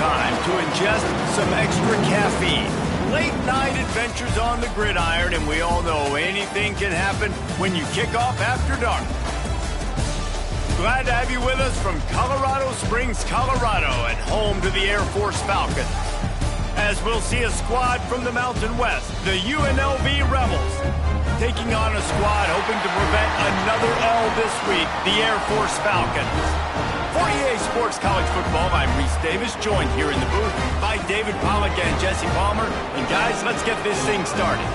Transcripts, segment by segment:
time to ingest some extra caffeine. Late night adventures on the gridiron, and we all know anything can happen when you kick off after dark. Glad to have you with us from Colorado Springs, Colorado, and home to the Air Force Falcons. As we'll see a squad from the Mountain West, the UNLV Rebels, taking on a squad hoping to prevent another L this week, the Air Force Falcons. For EA Sports College Football, I'm Reese Davis, joined here in the booth by David Pollack and Jesse Palmer. And guys, let's get this thing started.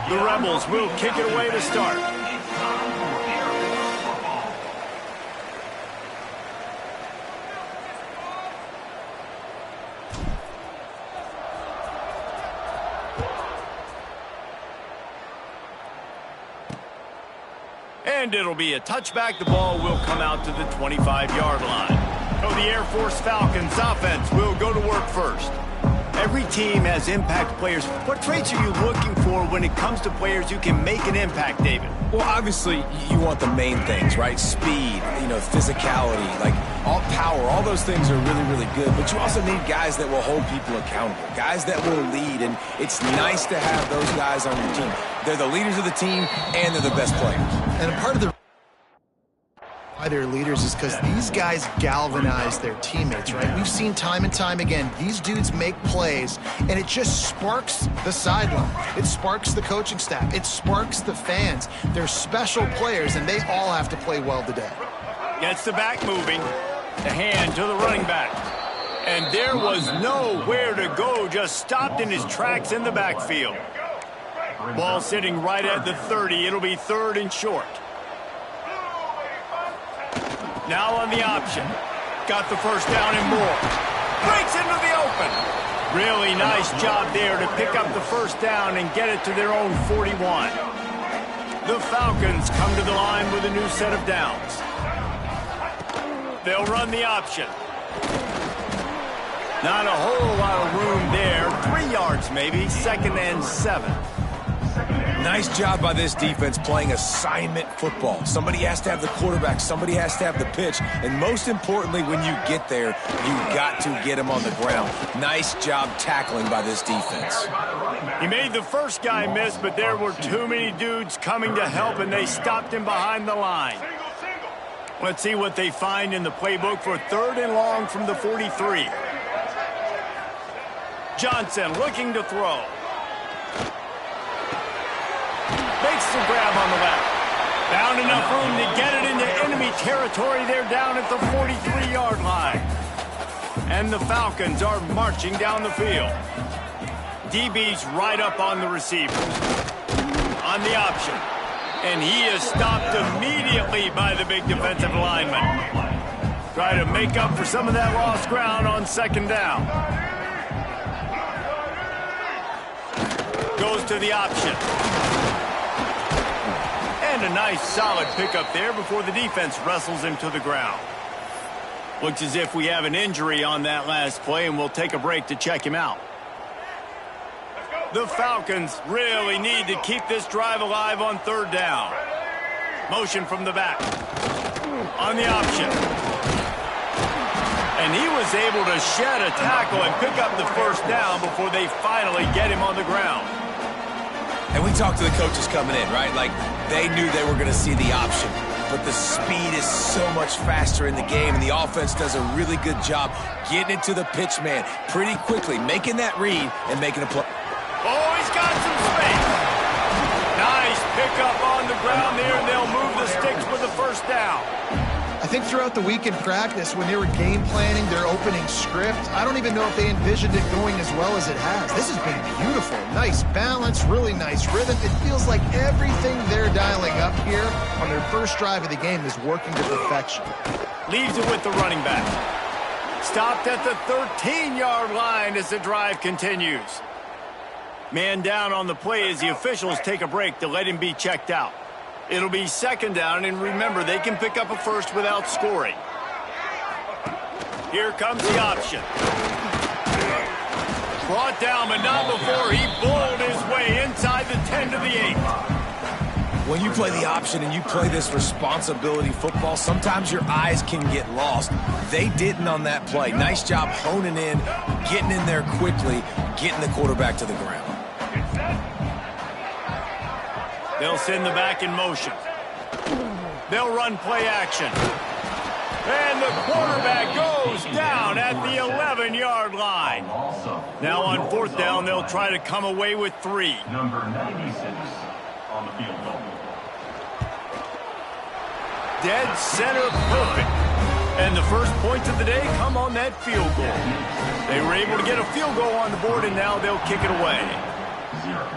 The Rebels will kick it away to start. And it'll be a touchback. The ball will come out to the 25-yard line. So the Air Force Falcons offense will go to work first. Every team has impact players. What traits are you looking for when it comes to players who can make an impact, David? Well, obviously, you want the main things, right? Speed, physicality, like all power, all those things are really, really good. But you also need guys that will hold people accountable, guys that will lead. And it's nice to have those guys on your team. They're the leaders of the team, and they're the best players. And a part of the why they're leaders is because these guys galvanize their teammates, right? We've seen time and time again, these dudes make plays, and it just sparks the sideline. It sparks the coaching staff. It sparks the fans. They're special players, and they all have to play well today. Gets the back moving. The hand to the running back. And there was nowhere to go, just stopped in his tracks in the backfield. Ball sitting right at the 30. It'll be 3rd and short. Now on the option. Got the first down and more. Breaks into the open. Really nice job there to pick up the first down and get it to their own 41. The Falcons come to the line with a new set of downs. They'll run the option. Not a whole lot of room there. 3 yards maybe. 2nd and 7. Nice job by this defense playing assignment football. Somebody has to have the quarterback. Somebody has to have the pitch. And most importantly, when you get there, you got to get him on the ground. Nice job tackling by this defense. He made the first guy miss, but there were too many dudes coming to help, and they stopped him behind the line. Let's see what they find in the playbook for 3rd and long from the 43. Johnson looking to throw. Makes the grab on the left. Found enough room to get it into enemy territory. They're down at the 43-yard line. And the Falcons are marching down the field. DB's right up on the receivers. On the option. And he is stopped immediately by the big defensive lineman. Try to make up for some of that lost ground on 2nd down. Goes to the option. And a nice solid pickup there before the defense wrestles him to the ground. Looks as if we have an injury on that last play, and we'll take a break to check him out. The Falcons really need to keep this drive alive on 3rd down. Motion from the back. On the option. And he was able to shed a tackle and pick up the first down before they finally get him on the ground. And we talked to the coaches coming in, right? Like, they knew they were going to see the option. But the speed is so much faster in the game, and the offense does a really good job getting it to the pitch man pretty quickly, making that read and making a play. Oh, he's got some space. Nice pickup on the ground there, and they'll move the sticks for the first down. I think throughout the week in practice, when they were game planning their opening script, I don't even know if they envisioned it going as well as it has. This has been beautiful. Nice balance, really nice rhythm. It feels like everything they're dialing up here on their first drive of the game is working to perfection. Leaves it with the running back. Stopped at the 13-yard line as the drive continues. Man down on the play as the officials take a break to let him be checked out. It'll be 2nd down, and remember, they can pick up a first without scoring. Here comes the option. Brought down, but not before he bowled his way inside the 10 to the 8. When you play the option and you play this responsibility football, sometimes your eyes can get lost. They didn't on that play. Nice job honing in, getting in there quickly, getting the quarterback to the ground. They'll send the back in motion. They'll run play action. And the quarterback goes down at the 11-yard line. Now on 4th down, they'll try to come away with 3. Number 96 on the field goal. Dead center perfect. And the first points of the day come on that field goal. They were able to get a field goal on the board, and now they'll kick it away.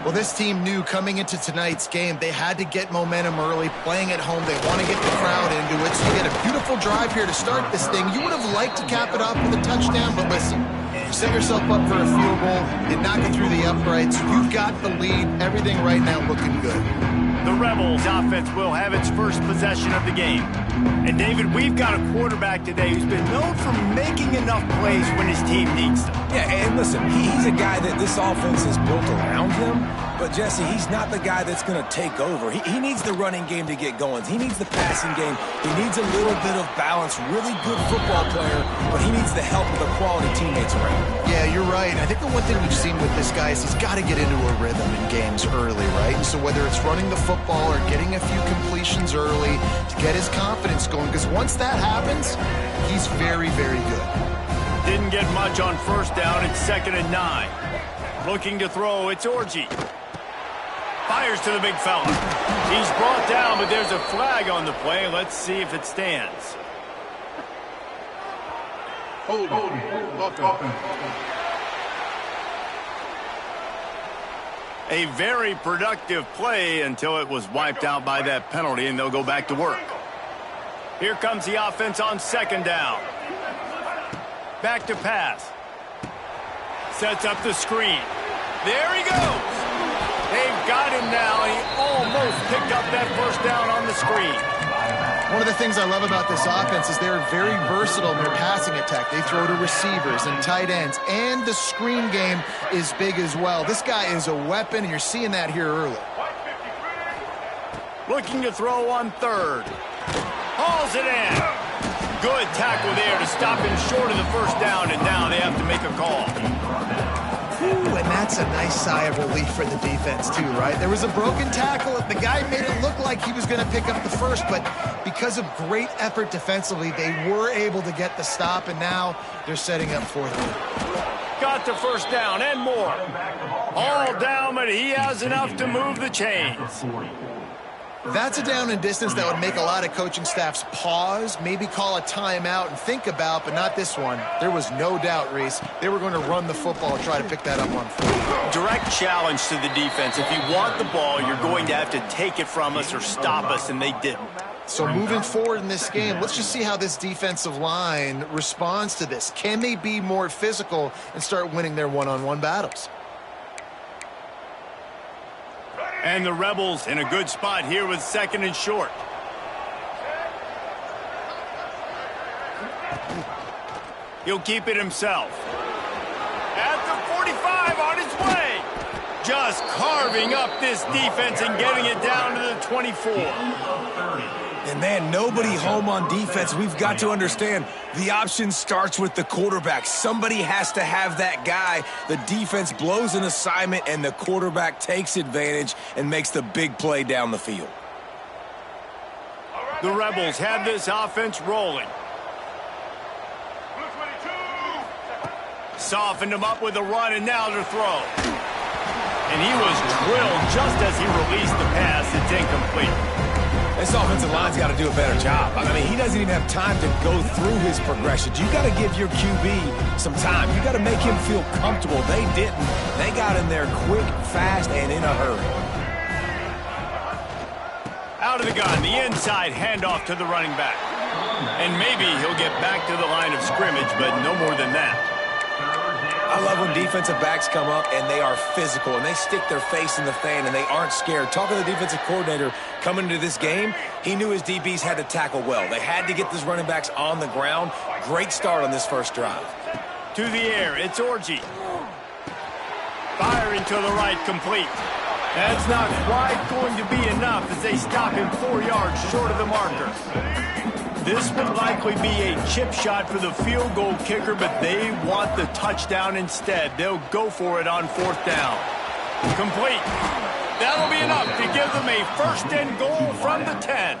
Well, this team knew coming into tonight's game they had to get momentum early, playing at home. They want to get the crowd into it. So you get a beautiful drive here to start this thing. You would have liked to cap it off with a touchdown, but listen, you set yourself up for a field goal, you knock it through the uprights, you've got the lead, everything right now looking good. The Rebels offense will have its first possession of the game. And David, we've got a quarterback today who's been known for making enough plays when his team needs them. Yeah, and listen, he's a guy that this offense is built around him. But, Jesse, he's not the guy that's going to take over. He needs the running game to get going. He needs the passing game. He needs a little bit of balance. Really good football player, but he needs the help of the quality teammates around. Yeah, you're right. I think the one thing we've seen with this guy is he's got to get into a rhythm in games early, right? And so whether it's running the football or getting a few completions early to get his confidence going, because once that happens, he's very, very good. Didn't get much on first down. It's 2nd and 9. Looking to throw, it's Orji. Fires to the big fella. He's brought down, but there's a flag on the play. Let's see if it stands. Hold on. A very productive play until it was wiped out by that penalty, and they'll go back to work. Here comes the offense on 2nd down. Back to pass. Sets up the screen. There he goes. They've got him now, and he almost picked up that first down on the screen. One of the things I love about this offense is they're very versatile in their passing attack. They throw to receivers and tight ends, and the screen game is big as well. This guy is a weapon, and you're seeing that here early. Looking to throw on 3rd. Hauls it in. Good tackle there to stop him short of the first down, and now they have to make a call. Ooh, and that's a nice sigh of relief for the defense too, right? There was a broken tackle. The guy made it look like he was going to pick up the first, but because of great effort defensively, they were able to get the stop, and now they're setting up 4th. Got the first down and more. All down, but he has enough to move the chains. That's a down and distance that would make a lot of coaching staffs pause, maybe call a timeout and think about, but not this one. There was no doubt, Reese, they were going to run the football and try to pick that up on 4th. Direct challenge to the defense. If you want the ball, you're going to have to take it from us or stop us, and they didn't. So moving forward in this game, let's just see how this defensive line responds to this. Can they be more physical and start winning their one-on-one battles? And the Rebels in a good spot here with 2nd and short. He'll keep it himself. At the 45 on his way. Just carving up this defense and getting it down to the 24. And, man, nobody home on defense. We've got to understand the option starts with the quarterback. Somebody has to have that guy. The defense blows an assignment, and the quarterback takes advantage and makes the big play down the field. The Rebels have this offense rolling. Softened him up with a run, and now to throw. And he was drilled just as he released the pass. It's incomplete. This offensive line's got to do a better job. I mean, he doesn't even have time to go through his progressions. You got to give your QB some time. You got to make him feel comfortable. They didn't. They got in there quick, fast, and in a hurry. Out of the gun, the inside handoff to the running back. And maybe he'll get back to the line of scrimmage, but no more than that. I love when defensive backs come up and they are physical and they stick their face in the fan and they aren't scared. Talking to the defensive coordinator coming into this game, he knew his DBs had to tackle well. They had to get these running backs on the ground. Great start on this first drive. To the air, it's Orji. Firing to the right, complete. That's not quite going to be enough as they stop him 4 yards short of the marker. This would likely be a chip shot for the field goal kicker, but they want the touchdown instead. They'll go for it on 4th down. Complete. That'll be enough to give them a 1st and goal from the 10.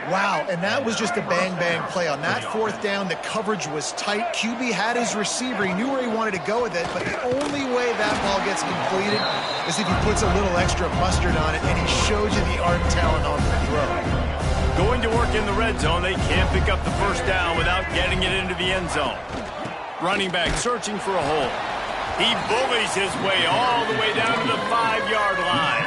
Wow, and that was just a bang-bang play. On that 4th down, the coverage was tight. QB had his receiver. He knew where he wanted to go with it, but the only way that ball gets completed is if he puts a little extra mustard on it, and he shows you the arm talent on the throw. Going to work in the red zone, they can't pick up the first down without getting it into the end zone. Running back searching for a hole. He bullies his way all the way down to the 5-yard line.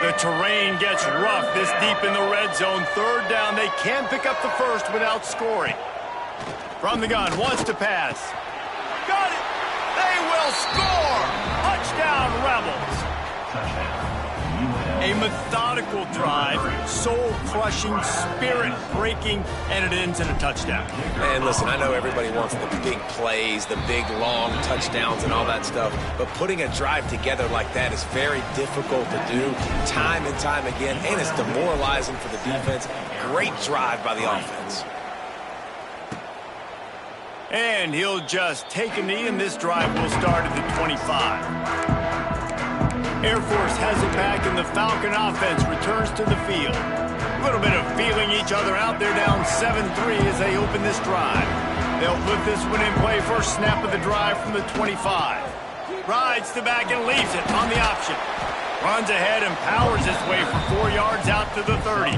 The terrain gets rough this deep in the red zone. Third down, they can't pick up the first without scoring. From the gun, wants to pass. Got it! They will score! Touchdown, Rebels! A methodical drive, soul-crushing, spirit-breaking, and it ends in a touchdown. Man, listen, I know everybody wants the big plays, the big, long touchdowns and all that stuff, but putting a drive together like that is very difficult to do time and time again, and it's demoralizing for the defense. Great drive by the offense. And he'll just take a knee, and this drive will start at the 25. Air Force has it back, and the Falcon offense returns to the field. A little bit of feeling each other out. They're down 7-3 as they open this drive. They'll put this one in play. First snap of the drive from the 25. Rides the back and leaves it on the option. Runs ahead and powers his way for 4 yards out to the 30.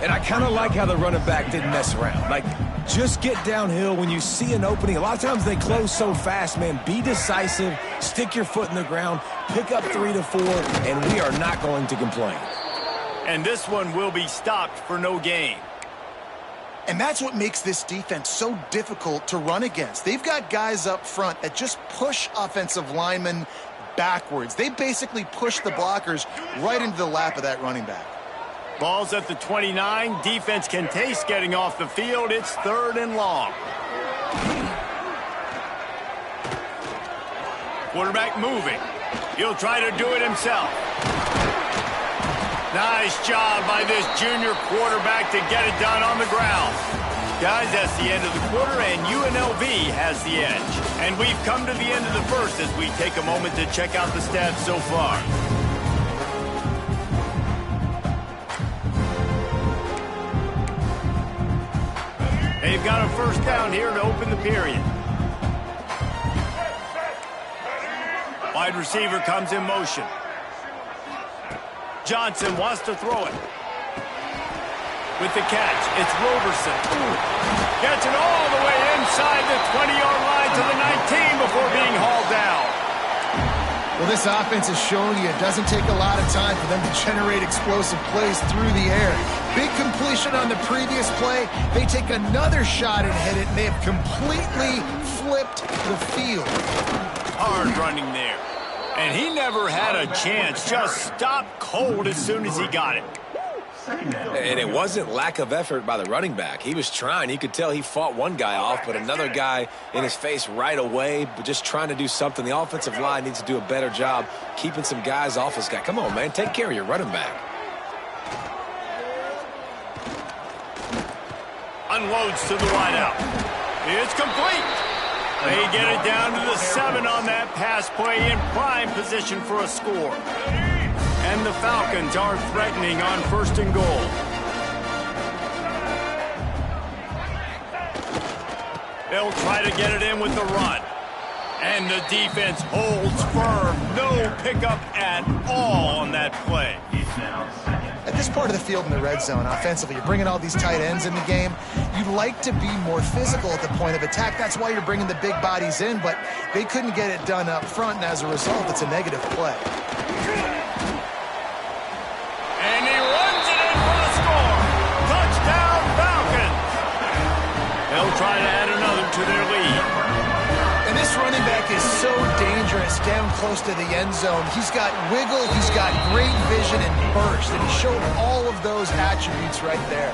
And I kind of like how the running back didn't mess around. Like, just get downhill when you see an opening. A lot of times they close so fast, man. Be decisive, stick your foot in the ground, pick up 3 to 4, and we are not going to complain. And this one will be stopped for no gain. And that's what makes this defense so difficult to run against. They've got guys up front that just push offensive linemen backwards. They basically push the blockers right into the lap of that running back. Ball's at the 29. Defense can taste getting off the field. It's 3rd and long. Quarterback moving. He'll try to do it himself. Nice job by this junior quarterback to get it done on the ground. Guys, that's the end of the quarter, and UNLV has the edge. And we've come to the end of the first as we take a moment to check out the stats so far. They've got a first down here to open the period. Wide receiver comes in motion. Johnson wants to throw it. With the catch, it's Roberson. Gets it all the way inside the 20-yard line to the 19 before being hauled down. Well, this offense is showing you it doesn't take a lot of time for them to generate explosive plays through the air. Big completion on the previous play. They take another shot and hit it, and they have completely flipped the field. Hard running there. And he never had a chance. Just stopped cold as soon as he got it. And it wasn't lack of effort by the running back. He was trying. You could tell he fought one guy off, but another guy in his face right away, but just trying to do something. The offensive line needs to do a better job keeping some guys off his guy. Come on, man. Take care of your running back. Unloads to the wideout. It's complete. They get it down to the 7 on that pass play in prime position for a score. And the Falcons are threatening on 1st and goal. They'll try to get it in with the run. And the defense holds firm. No pickup at all on that play. At this part of the field in the red zone, offensively, you're bringing all these tight ends in the game. You'd like to be more physical at the point of attack. That's why you're bringing the big bodies in, but they couldn't get it done up front, and as a result, it's a negative play. And he runs it in for a score. Touchdown, Falcons. They'll try to add another to their lead. And this running back is so dangerous down close to the end zone. He's got wiggle, he's got great vision and burst, and he showed all of those attributes right there.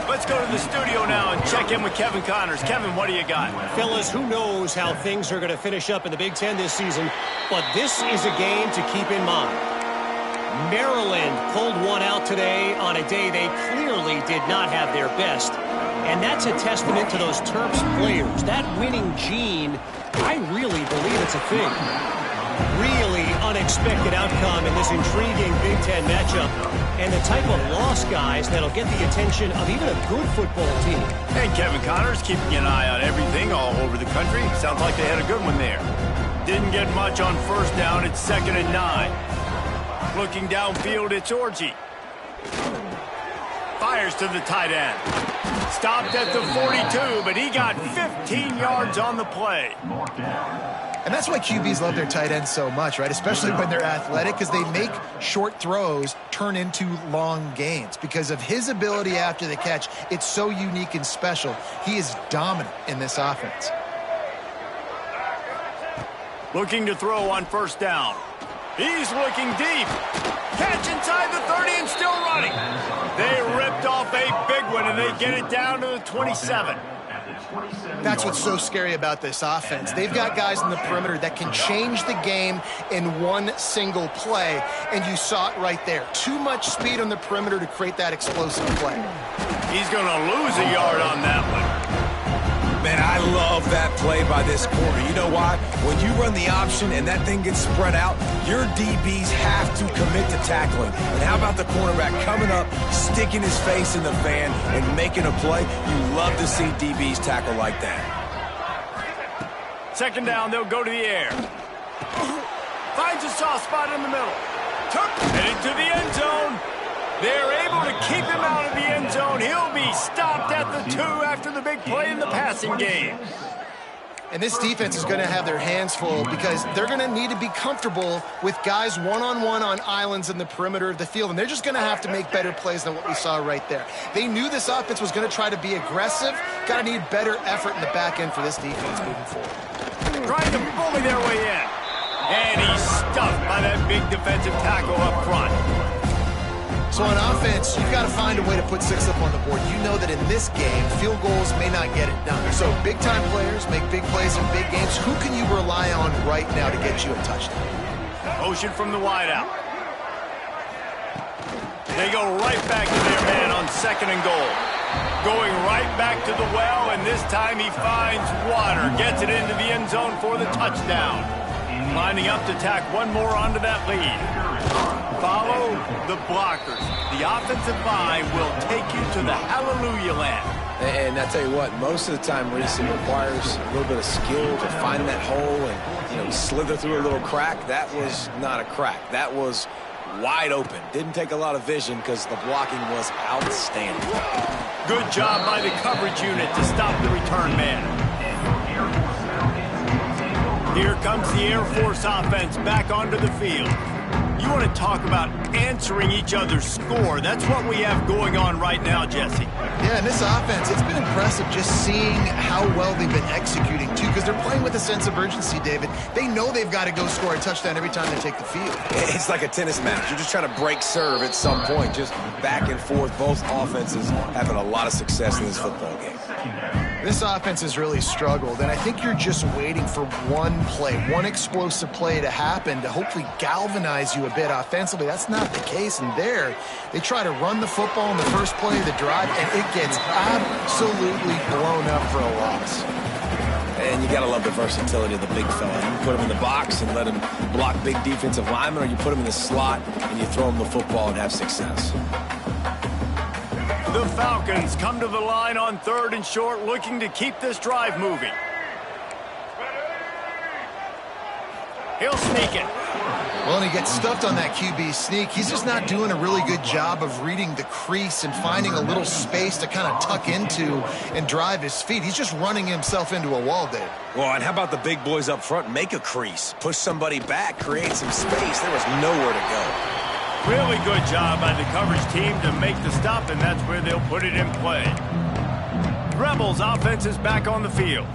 Let's go to the studio now and check in with Kevin Connors. Kevin, what do you got? Fellas, who knows how things are going to finish up in the Big Ten this season, but this is a game to keep in mind. Maryland pulled one out today on a day they clearly did not have their best. And that's a testament to those Terps players. That winning gene, I really believe it's a thing. Really unexpected outcome in this intriguing Big Ten matchup. And the type of loss, guys, that'll get the attention of even a good football team. And Kevin Connors keeping an eye on everything all over the country. Sounds like they had a good one there. Didn't get much on 1st down. It's 2nd and 9. Looking downfield, it's Orji. fires to the tight end. Stopped at the 42, but he got 15 yards on the play. And that's why QBs love their tight ends so much, right? Especially when they're athletic, because they make short throws turn into long gains. Because of his ability after the catch, it's so unique and special. He is dominant in this offense. Looking to throw on first down. He's looking deep. Catch inside the 30 and still running. They ripped off a big one, and they get it down to the 27. That's what's so scary about this offense. They've got guys in the perimeter that can change the game in one single play, and you saw it right there. Too much speed on the perimeter to create that explosive play. He's going to lose a yard on that one. Man, I love that play by this corner. You know why? When you run the option and that thing gets spread out, your DBs have to commit to tackling. And how about the cornerback coming up, sticking his face in the fan, and making a play? You love to see DBs tackle like that. Second down, they'll go to the air. Finds a soft spot in the middle. Headed to the end zone. They're able to keep him out of the end zone. He'll be stopped at the 2 after the big play in the passing game. And this defense is going to have their hands full because they're going to need to be comfortable with guys one-on-one on islands in the perimeter of the field. And they're just going to have to make better plays than what we saw right there. They knew this offense was going to try to be aggressive. Got to need better effort in the back end for this defense moving forward. Trying to bully their way in. And he's stuffed by that big defensive tackle up front. So on offense, you've got to find a way to put 6 up on the board. You know that in this game, field goals may not get it done. So big-time players make big plays in big games. Who can you rely on right now to get you a touchdown? Motion from the wideout. They go right back to their man on 2nd and goal. Going right back to the well, and this time he finds water. Gets it into the end zone for the touchdown. Lining up to tack one more onto that lead. Follow the blockers. The offensive line will take you to the hallelujah land. And I tell you what, most of the time, Reese, it requires a little bit of skill to find that hole and, slither through a little crack. That was not a crack. That was wide open. Didn't take a lot of vision because the blocking was outstanding. Good job by the coverage unit to stop the return man. Here comes the Air Force offense back onto the field. You want to talk about answering each other's score. That's what we have going on right now, Jesse. Yeah, and this offense, it's been impressive just seeing how well they've been executing, too, because they're playing with a sense of urgency, David. They know they've got to go score a touchdown every time they take the field. It's like a tennis match. You're just trying to break serve at some point, just back and forth. Both offenses having a lot of success in this football game. This offense has really struggled, and I think you're just waiting for one play, one explosive play to happen to hopefully galvanize you a bit offensively. That's not the case, and there, they try to run the football in the first play of the drive, and it gets absolutely blown up for a loss. And you got to love the versatility of the big fella. You put him in the box and let him block big defensive linemen, or you put him in the slot and you throw him the football and have success. The Falcons come to the line on 3rd and short, looking to keep this drive moving. He'll sneak it. Well, and he gets stuffed on that QB sneak. He's just not doing a really good job of reading the crease and finding a little space to kind of tuck into and drive his feet. He's just running himself into a wall, Dave. Well, and how about the big boys up front? Make a crease. Push somebody back. Create some space. There was nowhere to go. Really good job by the coverage team to make the stop, and that's where they'll put it in play. Rebels offense is back on the field.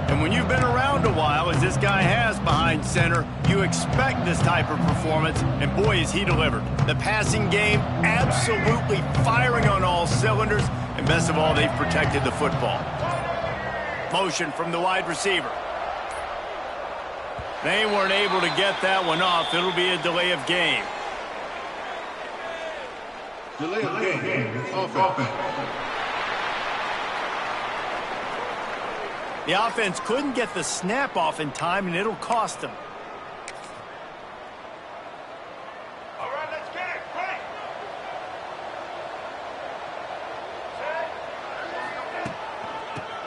And when you've been around a while, as this guy has behind center, you expect this type of performance, and boy, is he delivered. The passing game absolutely firing on all cylinders, and best of all, they've protected the football. Motion from the wide receiver. They weren't able to get that one off. It'll be a delay of game. Delay of game. Offense. The offense couldn't get the snap off in time, and it'll cost them. All right, let's get it.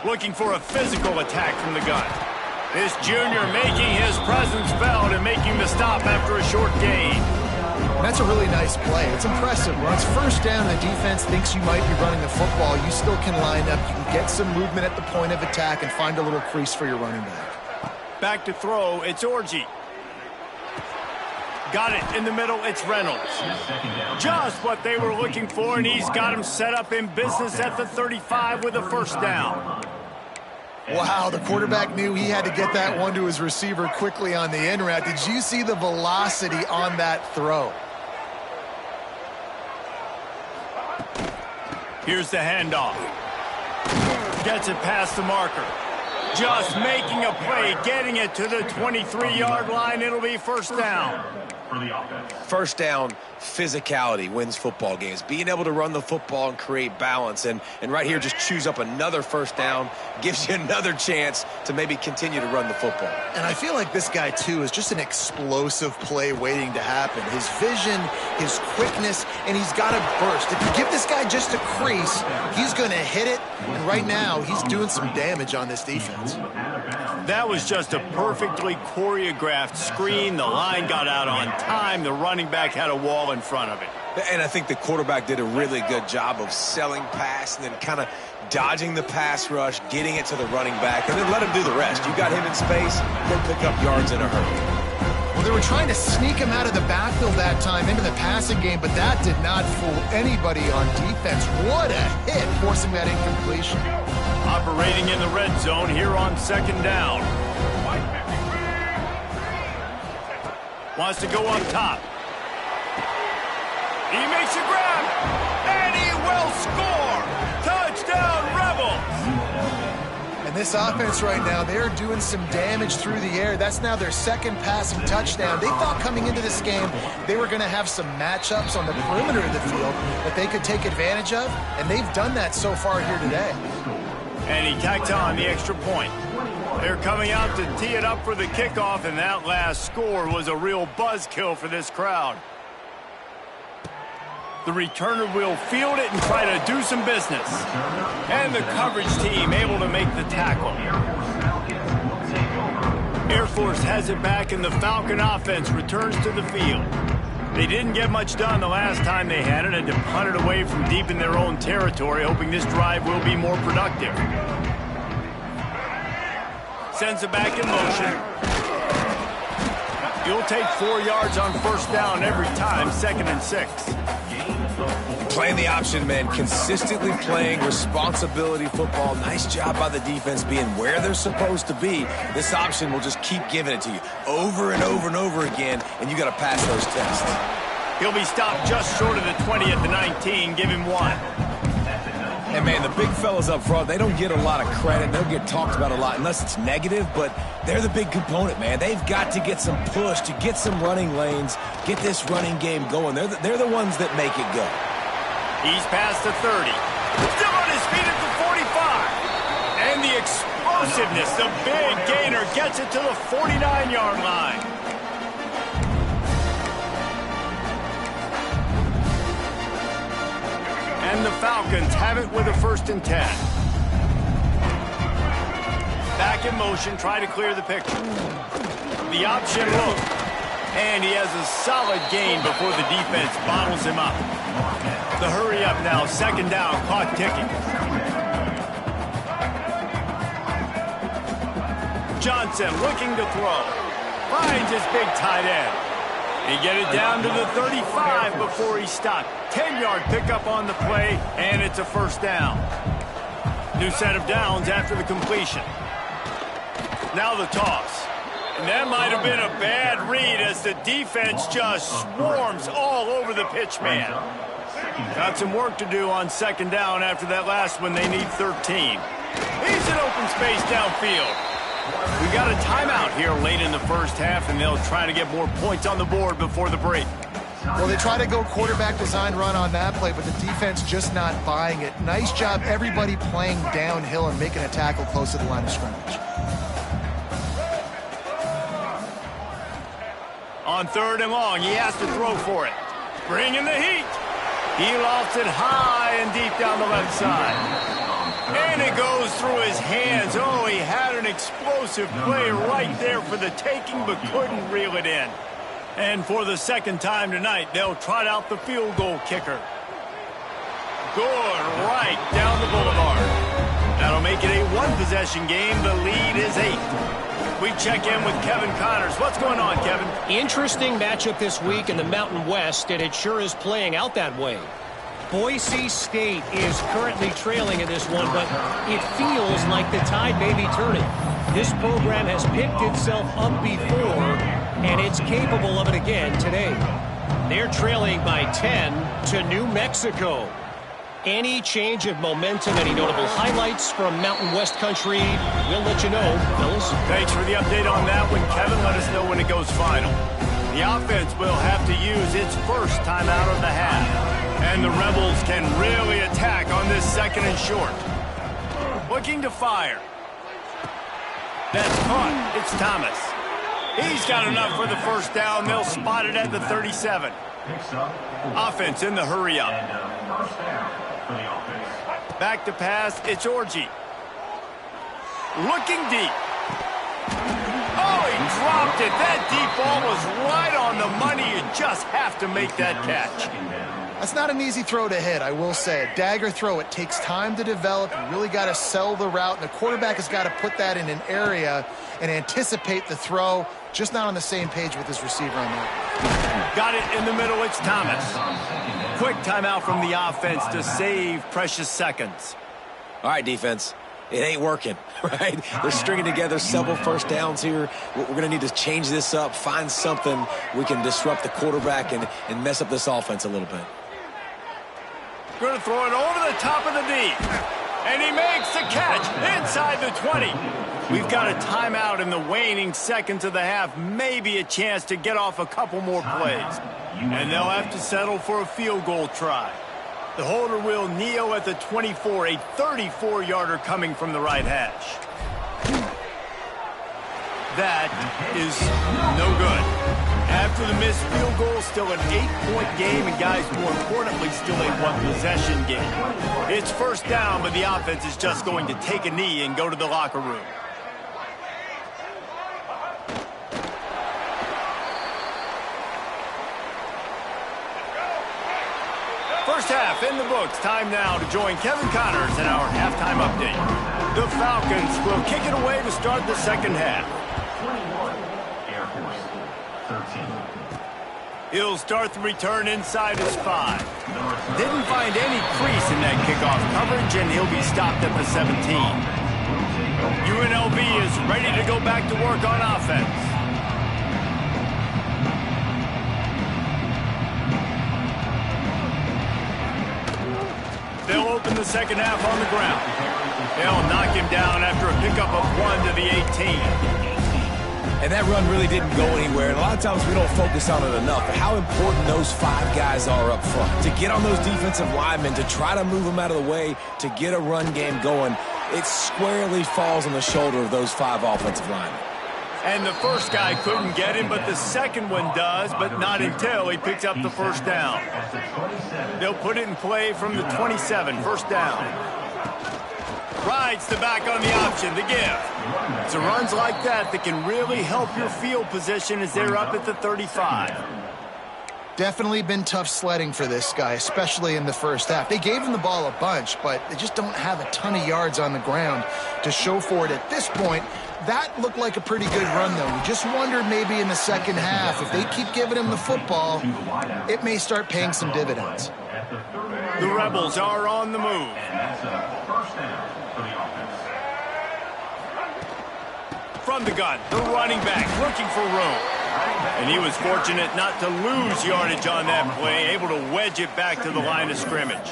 Quick. Looking for a physical attack from the gun. This junior making his presence felt and making the stop after a short gain. And that's a really nice play. It's impressive. When it's first down and the defense thinks you might be running the football, you still can line up. You can get some movement at the point of attack and find a little crease for your running back. Back to throw, it's Orji. Got it in the middle, it's Reynolds. Just what they were looking for, and he's got him set up in business at the 35 with a first down. Wow, the quarterback knew he had to get that one to his receiver quickly on the in route. Did you see the velocity on that throw? Here's the handoff. Gets it past the marker. Just making a play, getting it to the 23-yard line. It'll be first down. First down, physicality wins football games. Being able to run the football and create balance. And right here, just choose up another first down, gives you another chance to maybe continue to run the football. And I feel like this guy, too, is just an explosive play waiting to happen. His vision, his quickness, and he's got a burst. If you give this guy just a crease, he's going to hit it. And right now, he's doing some damage on this defense. That was just a perfectly choreographed screen. The line got out on time. The running back had a wall in front of it. And I think the quarterback did a really good job of selling pass and then kind of dodging the pass rush, getting it to the running back, and then let him do the rest. You got him in space, he'll pick up yards in a hurry. Well, they were trying to sneak him out of the backfield that time into the passing game, but that did not fool anybody on defense. What a hit, forcing that incompletion. Operating in the red zone here on second down. Wants to go up top. He makes a grab, and he will score. Touchdown, Rebels. And this offense right now, they're doing some damage through the air. That's now their second passing touchdown. They thought coming into this game they were going to have some matchups on the perimeter of the field that they could take advantage of, and they've done that so far here today. And he tacked on the extra point. They're coming out to tee it up for the kickoff, and that last score was a real buzzkill for this crowd. The returner will field it and try to do some business. And the coverage team able to make the tackle. Air Force has it back, and the Falcon offense returns to the field. They didn't get much done the last time they had it, and to punt it away from deep in their own territory, hoping this drive will be more productive. Sends it back in motion. You'll take 4 yards on first down every time, 2nd and 6. Playing the option, man. Consistently playing responsibility football. Nice job by the defense being where they're supposed to be. This option will just keep giving it to you over and over and over again, and you got to pass those tests. He'll be stopped just short of the 20 at the 19. Give him 1. And, man, the big fellas up front, they don't get a lot of credit. They don't get talked about a lot unless it's negative, but they're the big component, man. They've got to get some push, to get some running lanes, get this running game going. They're the ones that make it go. He's past the 30. Still on his feet at the 45. And the explosiveness, the big gainer, gets it to the 49-yard line. And the Falcons have it with a 1st and 10. Back in motion, try to clear the picture. The option look. And he has a solid gain before the defense bottles him up. The hurry up now, 2nd down, clock ticking. Johnson looking to throw. Finds his big tight end. He get it down to the 35 before he's stopped. 10-yard pickup on the play, and it's a 1st down. New set of downs after the completion. Now the toss. And that might have been a bad read as the defense just swarms all over the pitch man. Got some work to do on 2nd down after that last one. They need 13. He's in open space downfield. We got a timeout here late in the first half, and they'll try to get more points on the board before the break. Well, they try to go quarterback design run on that play, but the defense just not buying it. Nice job, everybody playing downhill and making a tackle close to the line of scrimmage. On 3rd and long, he has to throw for it. Bringing the heat. He lofts it high and deep down the left side. And it goes through his hands. Oh, he had an explosive play right there for the taking, but couldn't reel it in. And for the second time tonight, they'll trot out the field goal kicker. Good, right down the boulevard. That'll make it a one-possession game. The lead is 8. We check in with Kevin Connors. What's going on, Kevin? Interesting matchup this week in the Mountain West, and it sure is playing out that way. Boise State is currently trailing in this one, but it feels like the tide may be turning. This program has picked itself up before, and it's capable of it again today. They're trailing by 10 to New Mexico. Any change of momentum, any notable highlights from Mountain West country, we'll let you know, fellas. Thanks for the update on that one, Kevin. Let us know when it goes final. The offense will have to use its first timeout of the half. And the Rebels can really attack on this second and short. Looking to fire. That's caught. It's Thomas. He's got enough for the first down. They'll spot it at the 37. Offense in the hurry up. Back to pass. It's Orji. Looking deep. Oh, he dropped it. That deep ball was right on the money. You just have to make that catch. That's not an easy throw to hit, I will say. A dagger throw, it takes time to develop. You really got to sell the route, and the quarterback has got to put that in an area and anticipate the throw. Just not on the same page with his receiver on that. Got it in the middle. It's Thomas. Quick timeout from the offense to save precious seconds. All right, defense. It ain't working, right? They're stringing together several first downs here. We're going to need to change this up, find something we can disrupt the quarterback and mess up this offense a little bit. Going to throw it over the top of the D. And he makes the catch inside the 20. We've got a timeout in the waning seconds of the half. Maybe a chance to get off a couple more plays. And they'll have to settle for a field goal try. The holder will kneel at the 24, a 34-yarder coming from the right hash. That is no good. After the missed field goal, still an 8-point game, and guys, more importantly, still a one-possession game. It's first down, but the offense is just going to take a knee and go to the locker room. First half in the books. Time now to join Kevin Connors in our halftime update. The Falcons will kick it away to start the second half. 21, Air Force 13. He'll start the return inside his 5. Didn't find any crease in that kickoff coverage, and he'll be stopped at the 17. UNLV is ready to go back to work on offense. They'll open the second half on the ground. They'll knock him down after a pickup of 1 to the 18. And that run really didn't go anywhere. And a lot of times we don't focus on it enough. But how important those 5 guys are up front. To get on those defensive linemen, to try to move them out of the way, to get a run game going, it squarely falls on the shoulder of those 5 offensive linemen. And the first guy couldn't get him, but the second one does, but not until he picks up the first down. They'll put it in play from the 27, first down. Rides the back on the option, the give. It's runs like that that can really help your field position as they're up at the 35. Definitely been tough sledding for this guy, especially in the first half. They gave him the ball a bunch, but they just don't have a ton of yards on the ground to show for it at this point. That looked like a pretty good run, though. You just wondered maybe in the second half, if they keep giving him the football, it may start paying some dividends. The Rebels are on the move. From the gun, the running back looking for room. And he was fortunate not to lose yardage on that play, able to wedge it back to the line of scrimmage.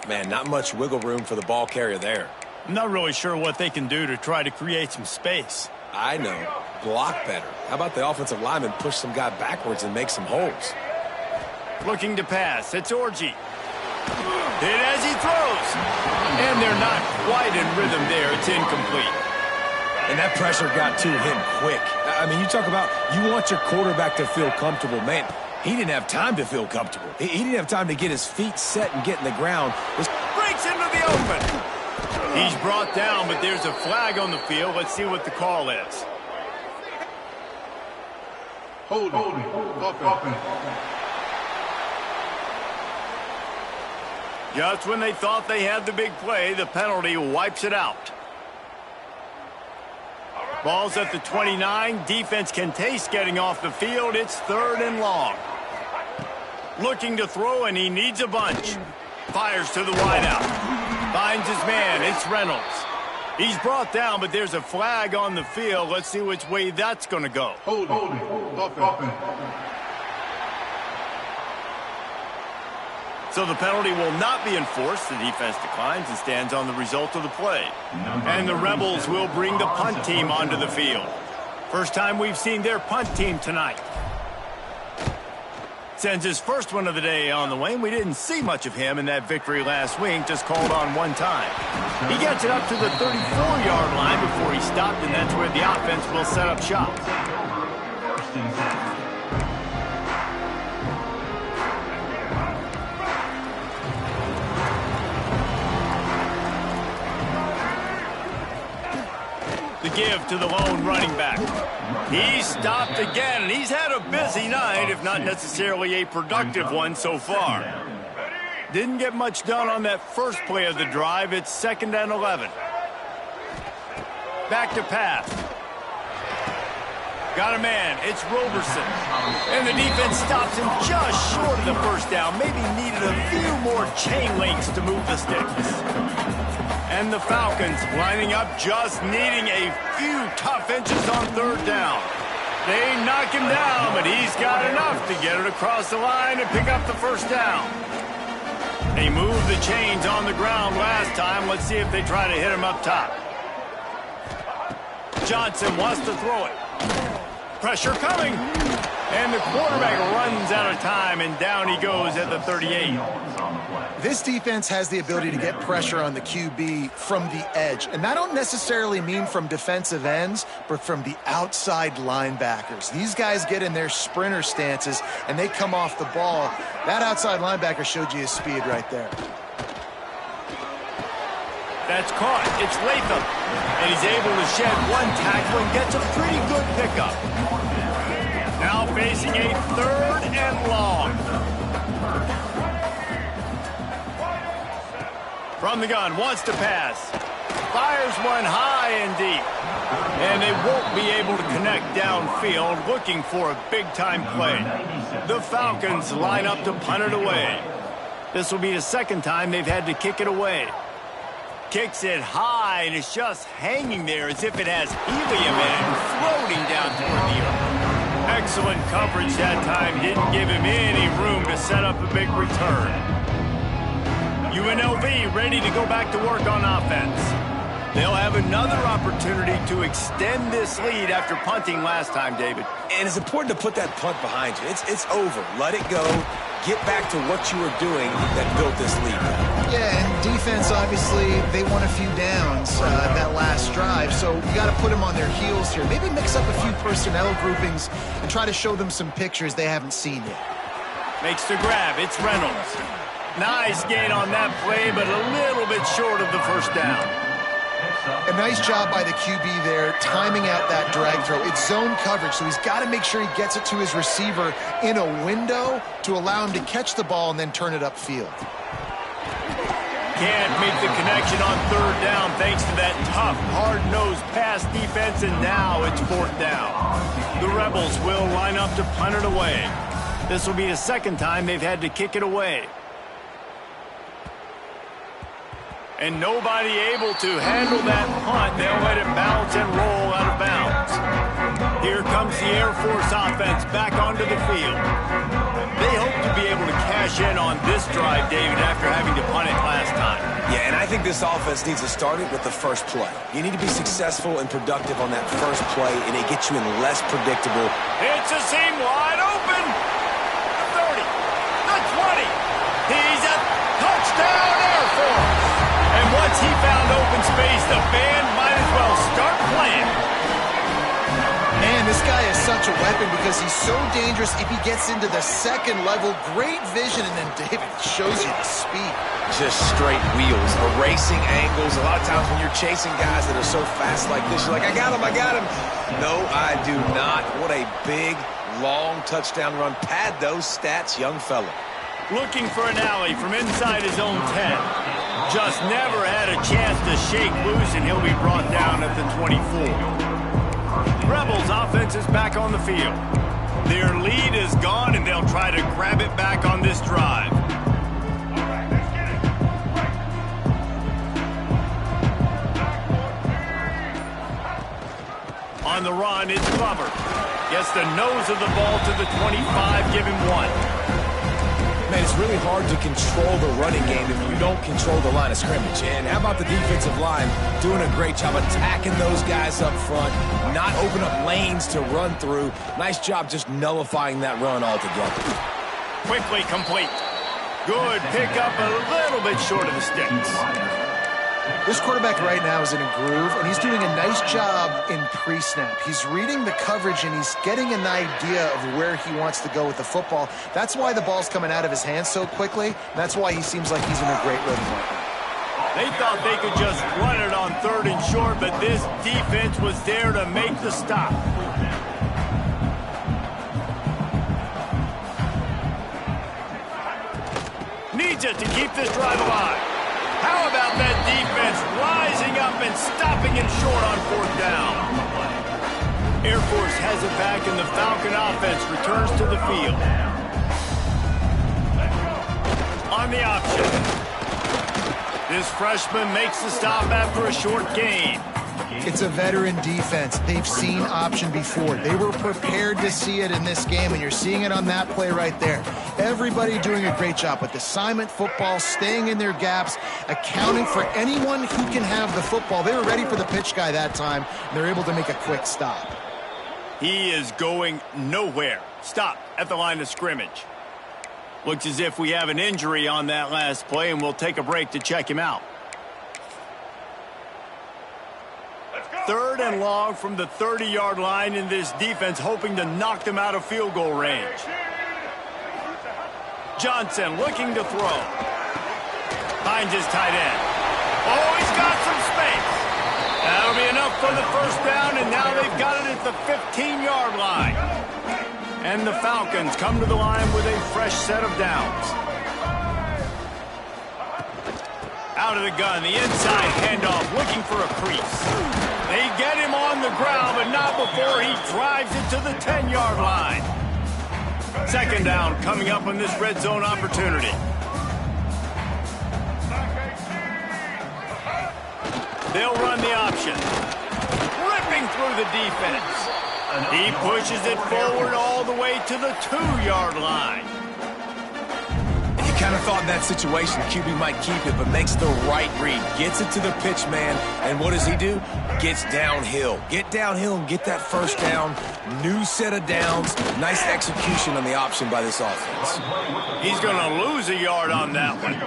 Man, not much wiggle room for the ball carrier there. I'm not really sure what they can do to try to create some space. I know. Block better. How about the offensive lineman push some guy backwards and make some holes? Looking to pass. It's Orji. Hit as he throws. And they're not quite in rhythm there. It's incomplete. And that pressure got to him quick. I mean, you talk about you want your quarterback to feel comfortable. Man, he didn't have time to feel comfortable. He didn't have time to get his feet set and get in the ground. Breaks into the open. He's brought down, but there's a flag on the field. Let's see what the call is. Holding. Offense. Just when they thought they had the big play, the penalty wipes it out. Ball's at the 29. Defense can taste getting off the field. It's 3rd and long. Looking to throw, and he needs a bunch. Fires to the wideout. Finds his man. It's Reynolds. He's brought down, but there's a flag on the field. Let's see which way that's going to go. Holding. Offense. So the penalty will not be enforced. The defense declines and stands on the result of the play. And the Rebels will bring the punt team onto the field. First time we've seen their punt team tonight. Sends his first one of the day on the wing. We didn't see much of him in that victory last week, just called on one time. He gets it up to the 34-yard line before he stopped, and that's where the offense will set up shop. First and 10. The give to the lone running back. He stopped again, and he's had a busy night, if not necessarily a productive one so far. Didn't get much done on that first play of the drive. It's 2nd and 11. Back to pass. Got a man. It's Roberson. And the defense stops him just short of the first down. Maybe needed a few more chain links to move the sticks. And the Falcons lining up, just needing a few tough inches on 3rd down. They knock him down, but he's got enough to get it across the line and pick up the first down. They moved the chains on the ground last time. Let's see if they try to hit him up top. Johnson wants to throw it. Pressure coming. And the quarterback runs out of time, and down he goes at the 38. This defense has the ability to get pressure on the QB from the edge. And I don't necessarily mean from defensive ends, but from the outside linebackers. These guys get in their sprinter stances, and they come off the ball. That outside linebacker showed you his speed right there. That's caught. It's Latham. And he's able to shed one tackle and gets a pretty good pickup. Now facing a 3rd and long. From the gun, wants to pass. Fires one high and deep. And they won't be able to connect downfield, looking for a big-time play. The Falcons line up to punt it away. This will be the 2nd time they've had to kick it away. Kicks it high, and it's just hanging there as if it has helium in it and floating down toward the earth. Excellent coverage that time. Didn't give him any room to set up a big return. UNLV ready to go back to work on offense. They'll have another opportunity to extend this lead after punting last time, David. And it's important to put that punt behind you. It's over. Let it go. Get back to what you were doing that built this lead. Yeah, and defense, obviously, they won a few downs that last drive, so you got to put them on their heels here. Maybe mix up a few personnel groupings and try to show them some pictures they haven't seen yet. Makes the grab. It's Reynolds. Nice gain on that play, but a little bit short of the first down. A nice job by the QB there, timing out that drag throw. It's zone coverage, so he's got to make sure he gets it to his receiver in a window to allow him to catch the ball and then turn it upfield. Can't make the connection on 3rd down thanks to that tough, hard-nosed pass defense, and now it's 4th down. The Rebels will line up to punt it away. This will be the 2nd time they've had to kick it away. And nobody able to handle that punt. They'll let it bounce and roll out of bounds. Here comes the Air Force offense back onto the field. They hope to be able to cash in on this drive, David, after having to punt it last time. Yeah, and I think this offense needs to start it with the first play. You need to be successful and productive on that first play, and it gets you in less predictable. It's a seam wide open. The 30, the 20. He's a touchdown Air Force. And once he found open space, the band might as well start playing. Man, this guy is such a weapon because he's so dangerous if he gets into the 2nd level. Great vision, and then David shows you the speed. Just straight wheels, erasing angles. A lot of times when you're chasing guys that are so fast like this, you're like, I got him. No, I do not. What a big long touchdown run. Pad those stats, young fella. Looking for an alley from inside his own 10. Just never had a chance to shake loose, and he'll be brought down at the 24. Rebels offense is back on the field. Their lead is gone, and they'll try to grab it back on this drive. On the run, it's Glover. Gets the nose of the ball to the 25, give him 1. Man, it's really hard to control the running game if you don't control the line of scrimmage. And how about the defensive line doing a great job attacking those guys up front, not open up lanes to run through. Nice job just nullifying that run altogether. Quickly complete. Good pickup, a little bit short of the sticks. This quarterback right now is in a groove, and he's doing a nice job in pre-snap. He's reading the coverage, and he's getting an idea of where he wants to go with the football. That's why the ball's coming out of his hands so quickly. That's why he seems like he's in a great rhythm right now. They thought they could just run it on 3rd and short, but this defense was there to make the stop. Needs it to keep this drive alive. How about that defense rising up and stopping him short on 4th down? Air Force has it back, and the Falcon offense returns to the field. On the option. This freshman makes the stop after a short gain. It's a veteran defense. They've seen option before. They were prepared to see it in this game, and you're seeing it on that play right there. Everybody doing a great job with assignment football, staying in their gaps, accounting for anyone who can have the football. They were ready for the pitch guy that time, and they're able to make a quick stop. He is going nowhere. Stop at the line of scrimmage. Looks as if we have an injury on that last play, and we'll take a break to check him out. 3rd and long from the 30-yard line, in this defense hoping to knock them out of field goal range. Johnson looking to throw. Finds his tight end. Oh, he's got some space. That'll be enough for the 1st down, and now they've got it at the 15-yard line. And the Falcons come to the line with a fresh set of downs. Out of the gun, the inside handoff, looking for a crease. They get him on the ground, but not before he drives it to the 10-yard line. 2nd down coming up on this red zone opportunity. They'll run the option. Ripping through the defense. He pushes it forward all the way to the 2-yard line. You kind of thought in that situation QB might keep it, but makes the right read. Gets it to the pitch man, and what does he do? Gets downhill. Get downhill and get that 1st down. New set of downs. Nice execution on the option by this offense. He's going to lose a yard on that one.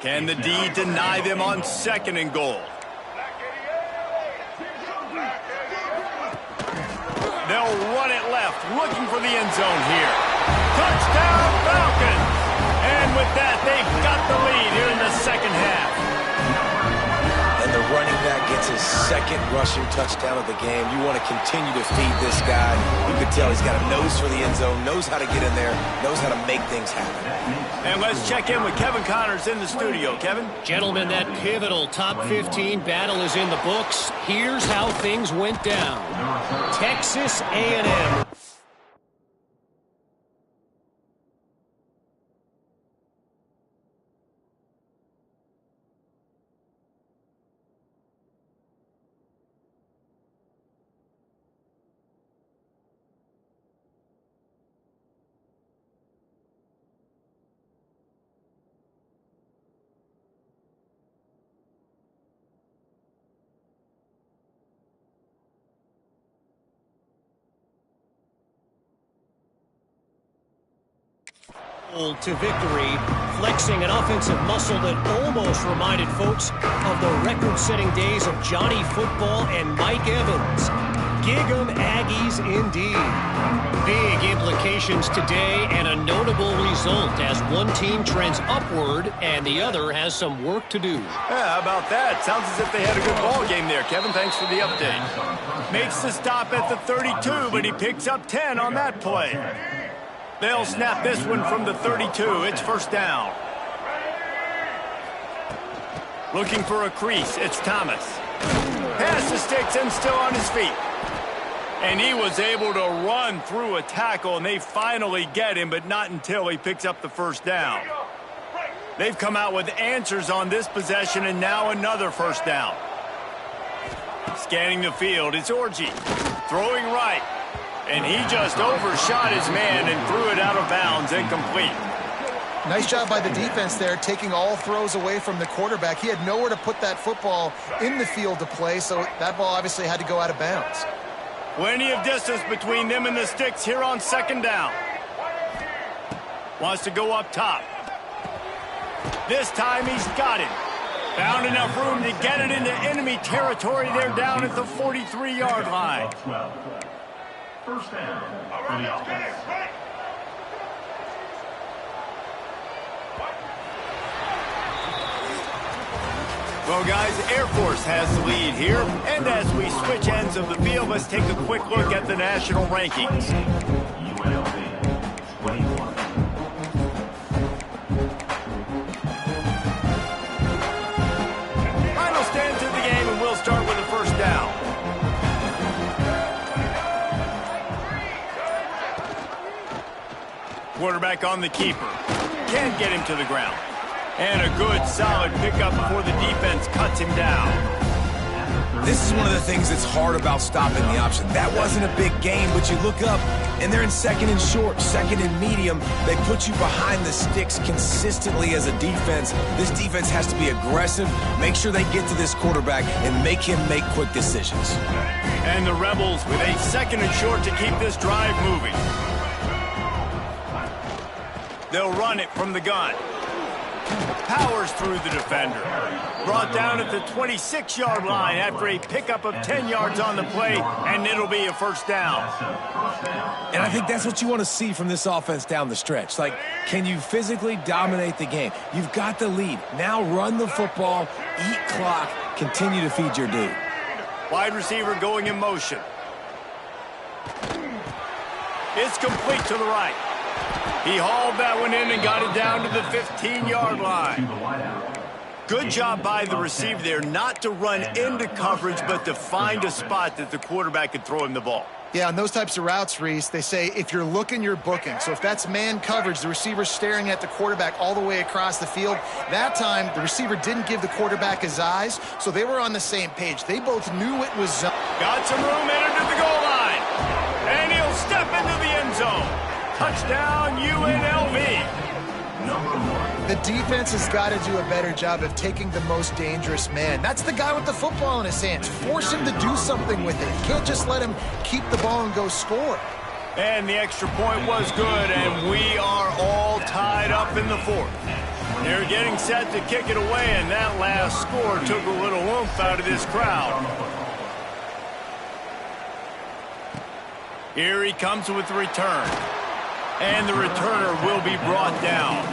Can the D deny them on 2nd and goal? They'll run it left, looking for the end zone here. Touchdown, Falcons! And with that, they've got the lead here in the 2nd half. And the running back gets his 2nd rushing touchdown of the game. You want to continue to feed this guy. You can tell he's got a nose for the end zone, knows how to get in there, knows how to make things happen. And let's check in with Kevin Connors in the studio. Kevin? Gentlemen, that pivotal top 15 battle is in the books. Here's how things went down. Texas A&M. To victory, flexing an offensive muscle that almost reminded folks of the record-setting days of Johnny Football and Mike Evans. Gig 'em Aggies indeed. Big implications. situations today, and a notable result as one team trends upward and the other has some work to do. Yeah, how about that? Sounds as if they had a good ball game there, Kevin. Thanks for the update. Makes the stop at the 32, but he picks up 10 on that play. They'll snap this one from the 32. It's first down. Looking for a crease. It's Thomas. Pass the sticks and still on his feet. And he was able to run through a tackle, and they finally get him, but not until he picks up the first down. They've come out with answers on this possession, and now another first down. Scanning the field, it's Orji. Throwing right. And he just overshot his man and threw it out of bounds, incomplete. Nice job by the defense there, taking all throws away from the quarterback. He had nowhere to put that football in the field to play, so that ball obviously had to go out of bounds. Plenty of distance between them and the sticks here on second down. Wants to go up top. This time he's got it. Found enough room to get it into enemy territory. They're down at the 43-yard line. First down for the offense. Well, guys, Air Force has the lead here. And as we switch ends of the field, let's take a quick look at the national rankings. UNLV 21. Final stands of the game, and we'll start with a first down. Quarterback on the keeper. Can't get him to the ground. And a good, solid pickup before the defense cuts him down. This is one of the things that's hard about stopping the option. That wasn't a big gain, but you look up, and they're in second and short, second and medium. They put you behind the sticks consistently as a defense. This defense has to be aggressive, make sure they get to this quarterback, and make him make quick decisions. And the Rebels with a second and short to keep this drive moving. They'll run it from the gun. Powers through the defender. Brought down at the 26-yard line after a pickup of 10 yards on the play, and it'll be a first down. And I think that's what you want to see from this offense down the stretch. Like, can you physically dominate the game? You've got the lead. Now run the football, eat clock, continue to feed your dude. Wide receiver going in motion. It's complete to the right. He hauled that one in and got it down to the 15-yard line. Good job by the receiver there, not to run into coverage, but to find a spot that the quarterback could throw him the ball. Yeah, on those types of routes, Reese, they say if you're looking, you're booking. So if that's man coverage, the receiver's staring at the quarterback all the way across the field. That time, the receiver didn't give the quarterback his eyes, so they were on the same page. They both knew it was zone. Got some room, entered at the goal line. And he'll step into the end zone. Touchdown, UNLV. The defense has got to do a better job of taking the most dangerous man. That's the guy with the football in his hands. Force him to do something with it. You can't just let him keep the ball and go score. And the extra point was good, and we are all tied up in the fourth. They're getting set to kick it away, and that last score took a little oomph out of this crowd. Here he comes with the return. And the returner will be brought down.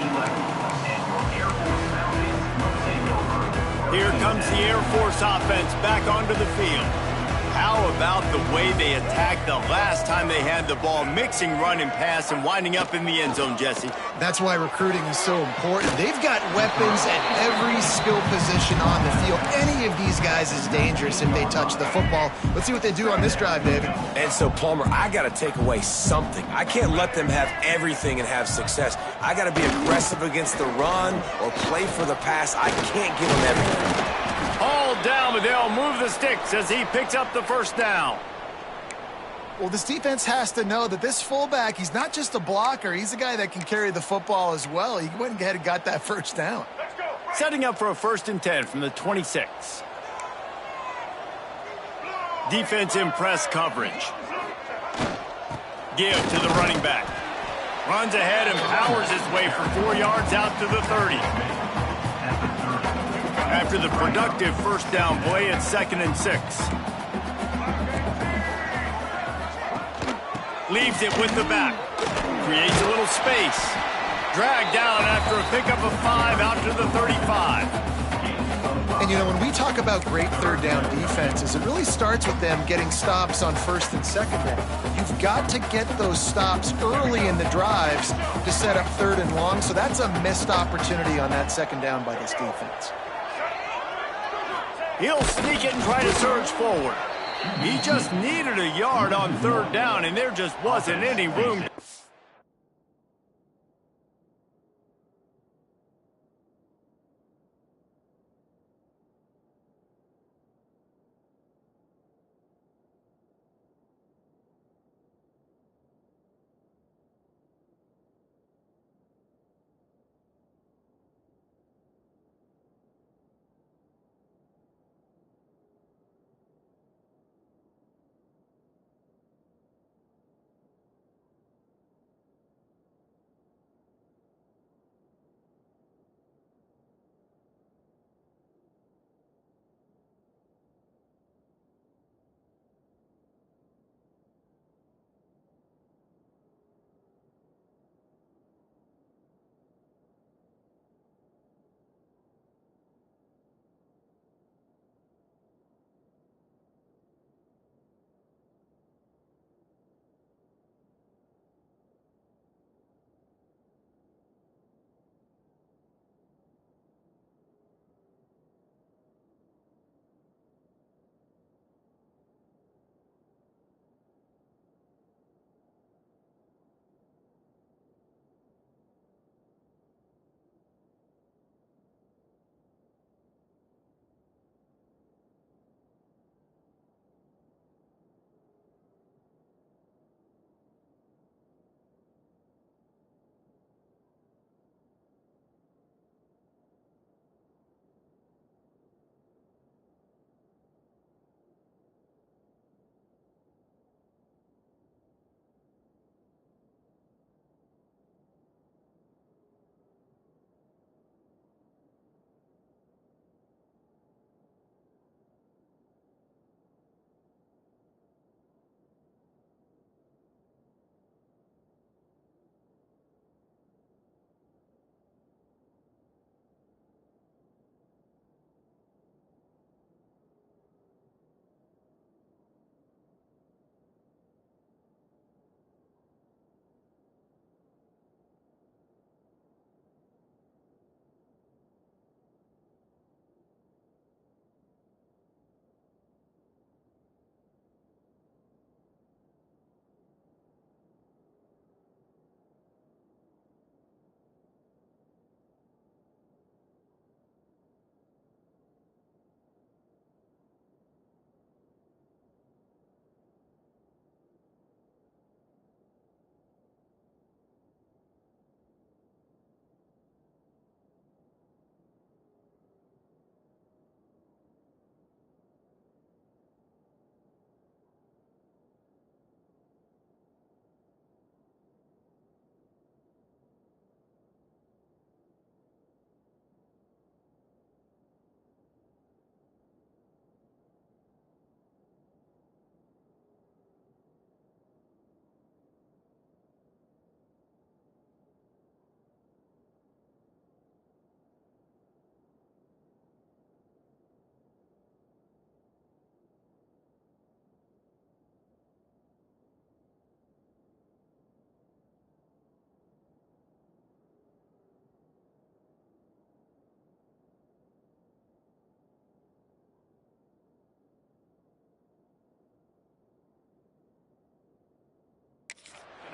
Here comes the Air Force offense back onto the field. How about the way they attacked the last time they had the ball, mixing run and pass and winding up in the end zone, Jesse? That's why recruiting is so important. They've got weapons at every skill position on the field. Any of these guys is dangerous if they touch the football. Let's see what they do on this drive, David. And so, Palmer, I got to take away something. I can't let them have everything and have success. I got to be aggressive against the run or play for the pass. I can't give them everything. Hauled down, but they'll move the sticks as he picks up the first down. Well, this defense has to know that this fullback, he's not just a blocker. He's a guy that can carry the football as well. He went ahead and got that first down. Setting up for a 1st and 10 from the 26. Defense in press coverage. Give to the running back. Runs ahead and powers his way for 4 yards out to the 30. After the productive first down play, it's 2nd and 6. Leaves it with the back. creates a little space. Dragged down after a pickup of 5 out to the 35. And, you know, when we talk about great third down defenses, it really starts with them getting stops on first and second down. You've got to get those stops early in the drives to set up third and long, so that's a missed opportunity on that second down by this defense. He'll sneak it and try to surge forward. He just needed a yard on third down, and there just wasn't any room.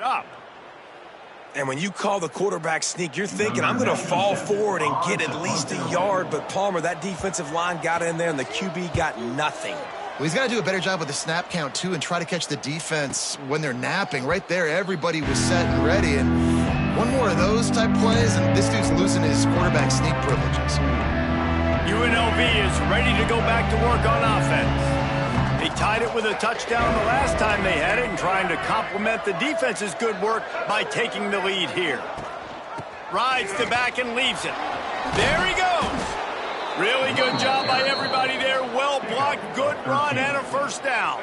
Up. And when you call the quarterback sneak, you're thinking, I'm going to fall forward and get at least a yard. But, Palmer, that defensive line got in there, and the QB got nothing. Well, he's got to do a better job with the snap count, too, and try to catch the defense when they're napping. Right there, everybody was set and ready. And one more of those type plays, and this dude's losing his quarterback sneak privileges. UNLV is ready to go back to work on offense. They tied it with a touchdown the last time they had it and trying to complement the defense's good work by taking the lead here. Rides the back and leaves it. There he goes. Really good job by everybody there. Well blocked, good run, and a first down.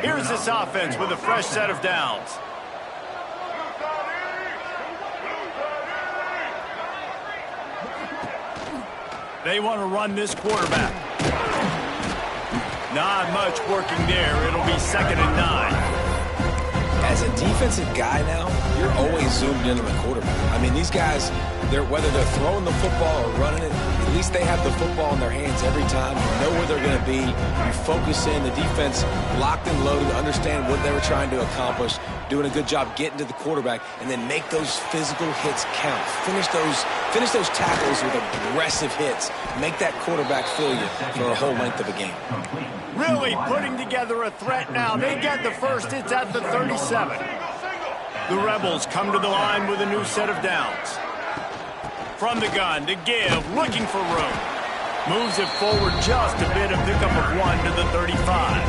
Here's this offense with a fresh set of downs. They want to run this quarterback. Not much working there. It'll be 2nd and 9. As a defensive guy now, you're always zoomed in on the quarterback. I mean, these guys, whether they're throwing the football or running it, at least they have the football in their hands every time. You know where they're going to be. You focus in. The defense locked and loaded, understand what they were trying to accomplish, doing a good job getting to the quarterback, and then make those physical hits count. Finish those tackles with aggressive hits. Make that quarterback feel you for a whole length of a game. Really putting together a threat now. They get the first. It's at the 37. The Rebels come to the line with a new set of downs. From the gun to give, looking for room. Moves it forward just a bit, a pickup of 1 to the 35.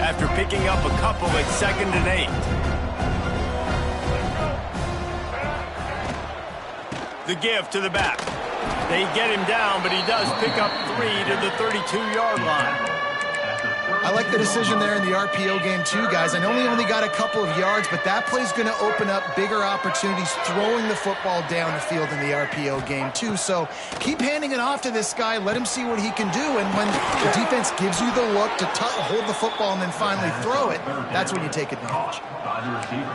After picking up a couple at 2nd and 8. The give to the back. They get him down, but he does pick up 3 to the 32-yard line. I like the decision there in the RPO game too, guys. I know he only got a couple of yards, but that play's going to open up bigger opportunities throwing the football down the field in the RPO game too. So keep handing it off to this guy. Let him see what he can do. And when the defense gives you the look to hold the football and then finally throw it, that's when you take advantage.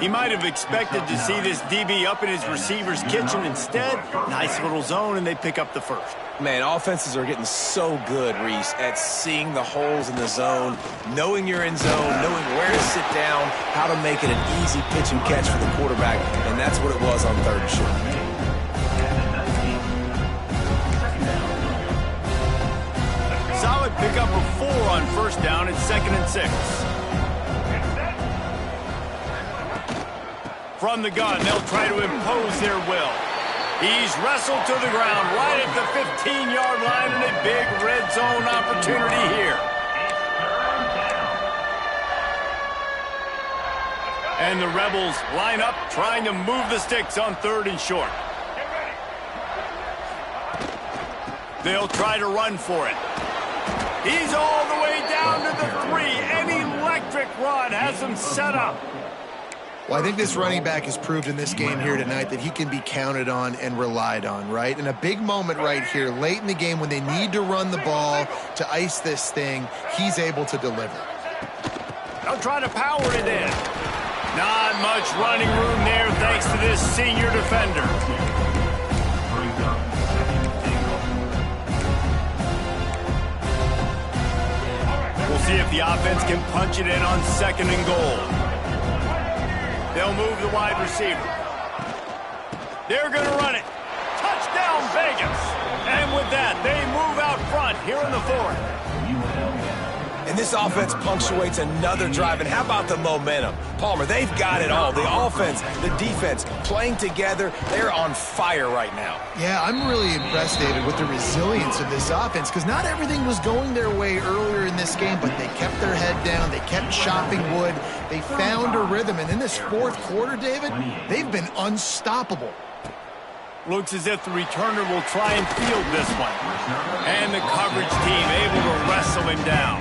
He might have expected to see this DB up in his receiver's kitchen. Instead, nice little zone, and they pick up the first. Man, offenses are getting so good, Reese, at seeing the holes in the zone, knowing you're in zone, knowing where to sit down, how to make it an easy pitch and catch for the quarterback, and that's what it was on 3rd and short. Solid pickup of 4 on 1st down at 2nd and 6. From the gun, they'll try to impose their will. He's wrestled to the ground right at the 15-yard line, and a big red zone opportunity here. And the Rebels line up, trying to move the sticks on 3rd and short. They'll try to run for it. He's all the way down to the 3. An electric run has him set up. Well, I think this running back has proved in this game here tonight that he can be counted on and relied on, right? And a big moment right here, late in the game when they need to run the ball to ice this thing, he's able to deliver. They'll try to power it in. Not much running room there thanks to this senior defender. We'll see if the offense can punch it in on 2nd and goal. They'll move the wide receiver. They're going to run it. Touchdown, Vegas. And with that, they move out front here in the 4th. And this offense punctuates another drive. And how about the momentum? Palmer, they've got it all. The offense, the defense, playing together. They're on fire right now. Yeah, I'm really impressed, David, with the resilience of this offense, because not everything was going their way earlier in this game, but they kept their head down. They kept chopping wood. They found a rhythm. And in this 4th quarter, David, they've been unstoppable. Looks as if the returner will try and field this one. And the coverage team able to wrestle him down.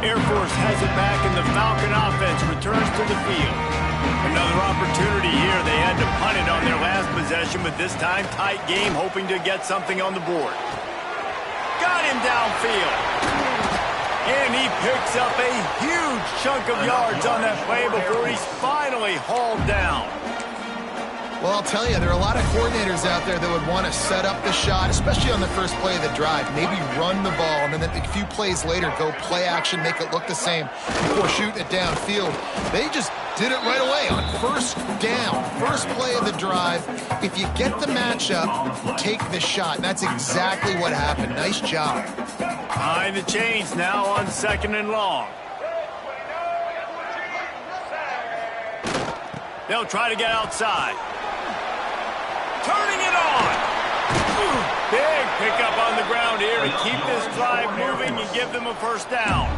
Air Force has it back, and the Falcon offense returns to the field. Another opportunity here. They had to punt it on their last possession, but this time tight game, hoping to get something on the board. Got him downfield. And he picks up a huge chunk of yards on that play before he's finally hauled down. Well, I'll tell you, there are a lot of coordinators out there that would want to set up the shot, especially on the first play of the drive. Maybe run the ball, and then a few plays later, go play action, make it look the same before shooting it downfield. They just did it right away on 1st down, first play of the drive. If you get the matchup, take the shot. And that's exactly what happened. Nice job. Behind the chains now on 2nd and long. They'll try to get outside. Turning it on. Big pickup on the ground here to keep this drive moving and give them a 1st down.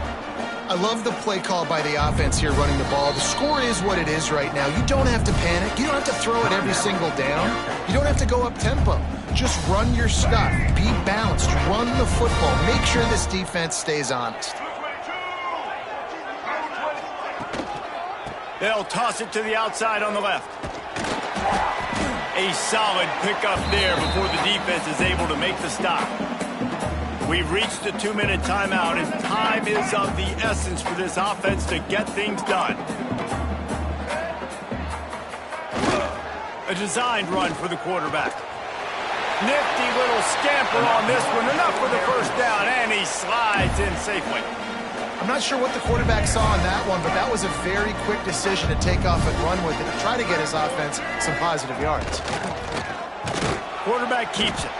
I love the play call by the offense here running the ball. The score is what it is right now. You don't have to panic. You don't have to throw it every single down. You don't have to go up tempo. Just run your stuff. Be balanced. Run the football. Make sure this defense stays honest. They'll toss it to the outside on the left. A solid pickup there before the defense is able to make the stop. We've reached the 2-minute timeout, and time is of the essence for this offense to get things done. A designed run for the quarterback. Nifty little scamper on this one. Enough for the first down, and he slides in safely. I'm not sure what the quarterback saw on that one, but that was a very quick decision to take off and run with it to try to get his offense some positive yards. Quarterback keeps it.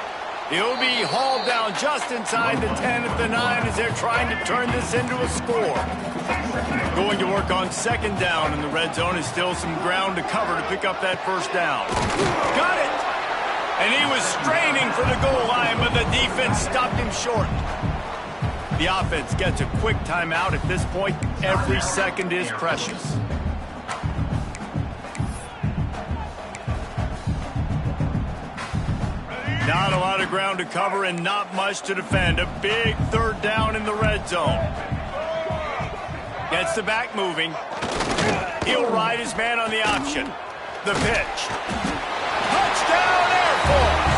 He'll be hauled down just inside the 10 at the 9 as they're trying to turn this into a score. Going to work on second down in the red zone is still some ground to cover to pick up that first down. Got it! And he was straining for the goal line, but the defense stopped him short. The offense gets a quick timeout at this point. Every second is precious. Not a lot of ground to cover and not much to defend. A big third down in the red zone. Gets the back moving. He'll ride his man on the option. The pitch. Touchdown Air Force!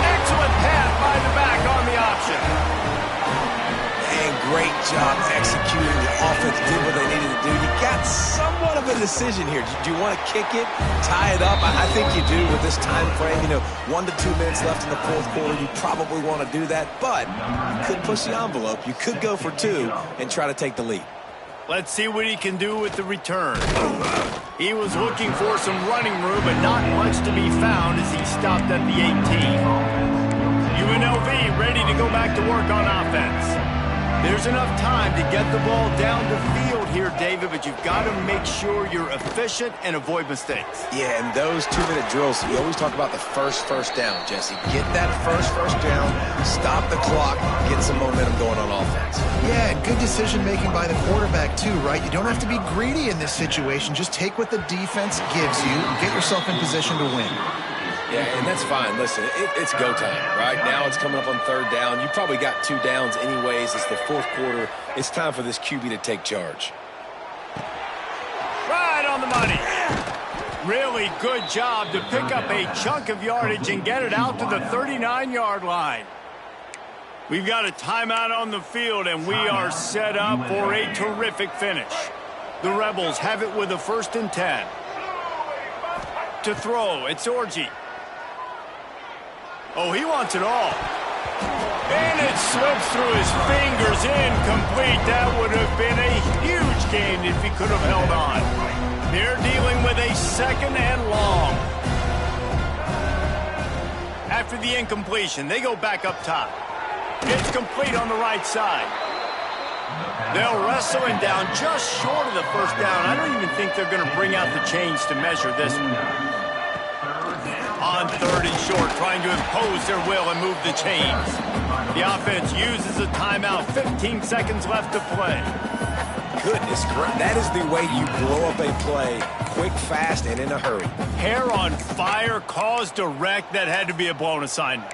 Excellent pass by the back on the option. And great job executing. The offense did what they needed to do. You got somewhat of a decision here. Do you want to kick it, tie it up? I think you do with this time frame. 1 to 2 minutes left in the fourth quarter. You probably want to do that, but you could push the envelope. You could go for 2 and try to take the lead. Let's see what he can do with the return. He was looking for some running room, but not much to be found as he stopped at the 18. UNLV ready to go back to work on offense. There's enough time to get the ball down the field here, David, but you've got to make sure you're efficient and avoid mistakes. Yeah, and those 2-minute drills, you always talk about the first down, Jesse. Get that first down, stop the clock, get some momentum going on offense. Yeah, and good decision-making by the quarterback, too, right? You don't have to be greedy in this situation. Just take what the defense gives you and get yourself in position to win. Yeah, and that's fine. Listen, it's go time, right? Now it's coming up on third down. You probably got 2 downs anyways. It's the fourth quarter. It's time for this QB to take charge. Right on the money. Really good job to pick up a chunk of yardage and get it out to the 39-yard line. We've got a timeout on the field, and we are set up for a terrific finish. The Rebels have it with a 1st and 10. To throw, it's Orji. Oh, he wants it all. And it slips through his fingers, incomplete. That would have been a huge gain if he could have held on. They're dealing with a 2nd and long. After the incompletion, they go back up top. It's complete on the right side. They'll wrestle him down just short of the first down. I don't even think they're going to bring out the chains to measure this one. On 3rd and short, trying to impose their will and move the chains. The offense uses a timeout. 15 seconds left to play. Goodness, that is the way you blow up a play. Quick, fast, and in a hurry. Hair on fire, caused a wreck. That had to be a blown assignment.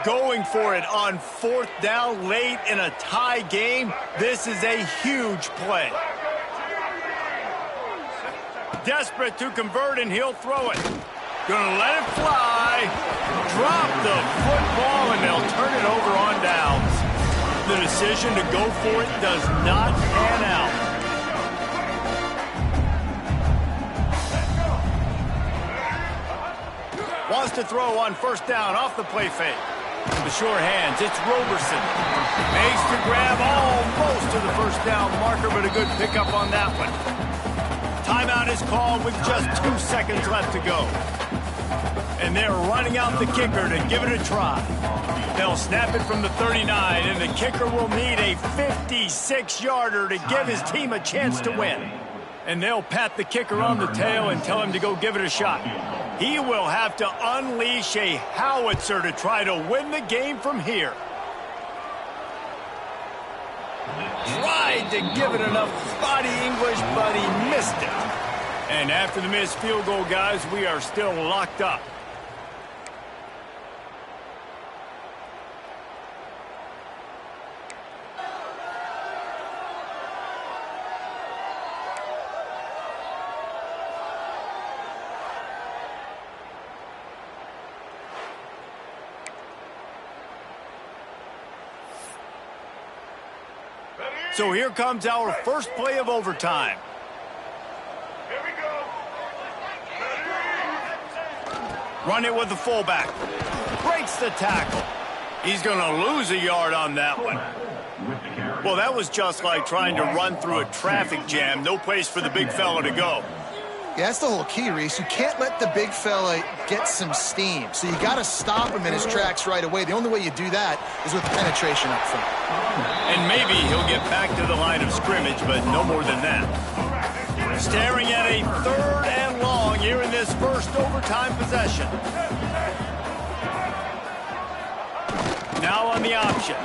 Going for it on 4th down late in a tie game. This is a huge play. Desperate to convert, and he'll throw it. Gonna let it fly. Drop the football, and they'll turn it over on downs. The decision to go for it does not pan out. Wants to throw on 1st down off the play fake. The sure hands, it's Roberson. Makes the grab almost to the 1st down marker, but a good pickup on that one. Timeout is called with just 2 seconds left to go. And they're running out the kicker to give it a try. They'll snap it from the 39, and the kicker will need a 56-yarder to give his team a chance to win. And they'll pat the kicker on the tail and tell him to go give it a shot. He will have to unleash a howitzer to try to win the game from here. Tried to give it enough body English, but he missed it. And after the missed field goal, guys, we are still locked up. So here comes our first play of overtime. Here we go. Run it with the fullback. Breaks the tackle. He's going to lose a yard on that one. Well, that was just like trying to run through a traffic jam. No place for the big fella to go. Yeah, that's the whole key, Reese. You can't let the big fella get some steam. So you got to stop him in his tracks right away. The only way you do that is with penetration up front. And maybe he'll get back to the line of scrimmage, but no more than that. Staring at a 3rd and long here in this first overtime possession. Now on the option.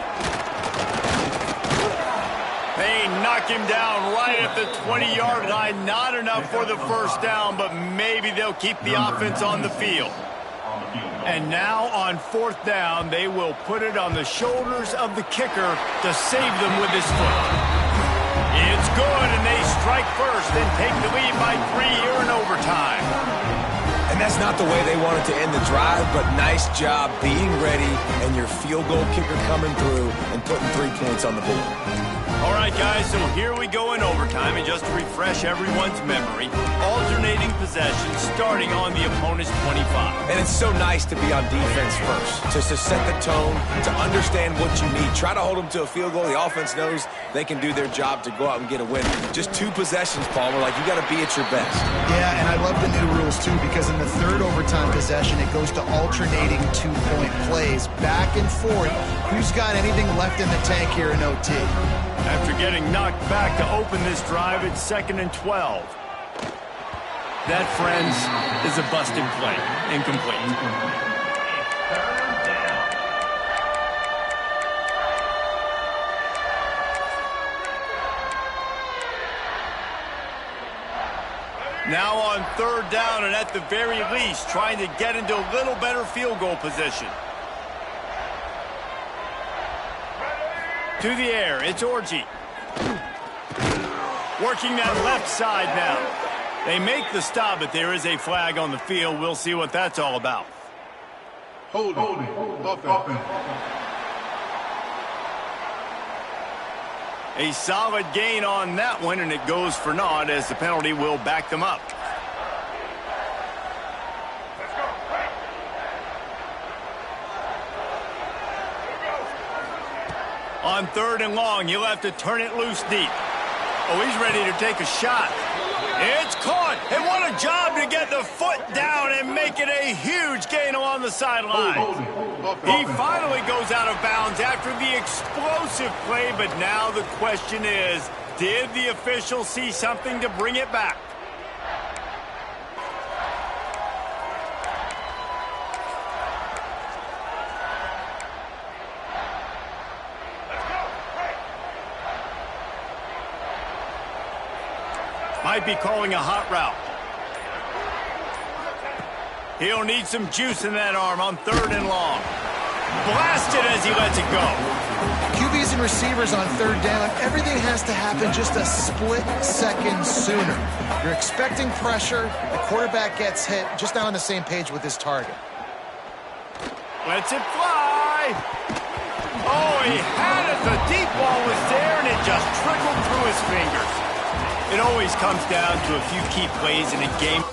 They knock him down right at the 20-yard line. Not enough for the first down, but maybe they'll keep the offense on the field. And now on 4th down, they will put it on the shoulders of the kicker to save them with his foot. It's good, and they strike first and take the lead by 3 here in overtime. And that's not the way they wanted to end the drive, but nice job being ready and your field goal kicker coming through and putting 3 points on the board. All right, guys, so here we go in overtime, and just to refresh everyone's memory, alternating possessions starting on the opponent's 25. And it's so nice to be on defense first, just to set the tone, to understand what you need. Try to hold them to a field goal. The offense knows they can do their job to go out and get a win. Just 2 possessions, Palmer, like you got to be at your best. Yeah, and I love the new rules, too, because in the 3rd overtime possession, it goes to alternating 2-point plays, back and forth. Who's got anything left in the tank here in OT? After getting knocked back to open this drive, it's 2nd and 12. That, friends, is a busted play. Incomplete. Now on 3rd down, and at the very least, trying to get into a little better field goal position. To the air, it's Orji. Working that left side now. They make the stop, but there is a flag on the field. We'll see what that's all about. Hold it. Buffing. A solid gain on that one, and it goes for naught as the penalty will back them up. On 3rd and long, you'll have to turn it loose deep. Oh, he's ready to take a shot. It's caught, and what a job to get the foot down and make it a huge gain along the sideline. He finally goes out of bounds after the explosive play, but now the question is, did the official see something to bring it back? Might be calling a hot route. He'll need some juice in that arm on 3rd and long. Blasted as he lets it go. QBs and receivers on 3rd down, everything has to happen just a split second sooner. You're expecting pressure, the quarterback gets hit, just not on the same page with his target. Lets it fly. Oh, he had it. The deep ball was there, and it just trickled through his fingers. It always comes down to a few key plays in a game.